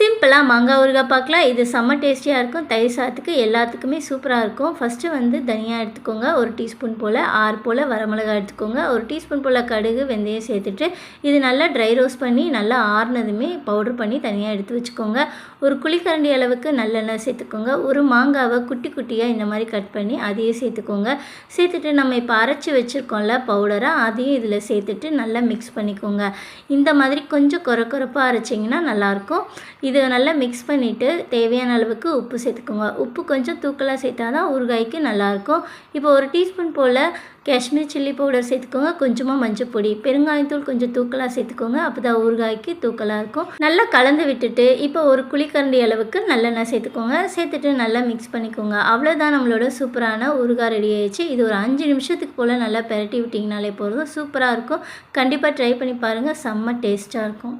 சிம்பிளாக மாங்காய் ஊறுகாய் பார்க்கலாம். இது செம்ம டேஸ்டியாக இருக்கும். தயிர் சாதத்துக்கு எல்லாத்துக்குமே சூப்பராக இருக்கும். ஃபஸ்ட்டு வந்து தனியா எடுத்துக்கோங்க, 1 டீஸ்பூன் போல். 6 போல் வரமிளகாய் எடுத்துக்கோங்க, 1 டீஸ்பூன் போல் கடுகு, வெந்தயம் சேர்த்துட்டு இது நல்லா ட்ரை ரோஸ்ட் பண்ணி நல்லா ஆறுனதுமே பவுட்ரு பண்ணி தனியாக எடுத்து வச்சுக்கோங்க. ஒரு குழிக்கரண்டி அளவுக்கு நல்லெண்ணெய் சேர்த்துக்கோங்க. ஒரு மாங்காவை குட்டி குட்டியாக இந்த மாதிரி கட் பண்ணி அதையும் சேர்த்துக்கோங்க. சேர்த்துட்டு நம்ம இப்போ அரைச்சி வச்சுருக்கோம்ல பவுடரை, அதையும் இதில் சேர்த்துட்டு நல்லா மிக்ஸ் பண்ணிக்கோங்க. இந்த மாதிரி கொஞ்சம் கொரப்பாக அரைச்சிங்கன்னா நல்லாயிருக்கும். இதை நல்லா மிக்ஸ் பண்ணிவிட்டு தேவையான அளவுக்கு உப்பு சேர்த்துக்கோங்க. உப்பு கொஞ்சம் தூக்கலாக சேர்த்தா தான் ஊறுகாய்க்கு நல்லாயிருக்கும். இப்போ 1 டீஸ்பூன் போல் காஷ்மீர் சில்லி பவுடர் சேர்த்துக்கோங்க. கொஞ்சமாக மஞ்சள் பொடி, பெருங்காயத்தூள் கொஞ்சம் தூக்கலாக சேர்த்துக்கோங்க. அப்போ தான் ஊறுகாய்க்கு தூக்கலாக இருக்கும். நல்லா கலந்து விட்டுட்டு இப்போ ஒரு குழிக்கரண்டி அளவுக்கு நல்லெண்ணெய் சேர்த்துக்கோங்க. சேர்த்துட்டு நல்லா மிக்ஸ் பண்ணிக்கோங்க. அவ்வளோதான், நம்மளோட சூப்பரான ஊறுகாய் ரெடி ஆயிடுச்சு. இது ஒரு 5 நிமிஷத்துக்கு போல் நல்லா பெரட்டி விட்டிங்கனாலே போதும். சூப்பராக இருக்கும். கண்டிப்பாக ட்ரை பண்ணி பாருங்கள். செம்ம டேஸ்ட்டாக இருக்கும்.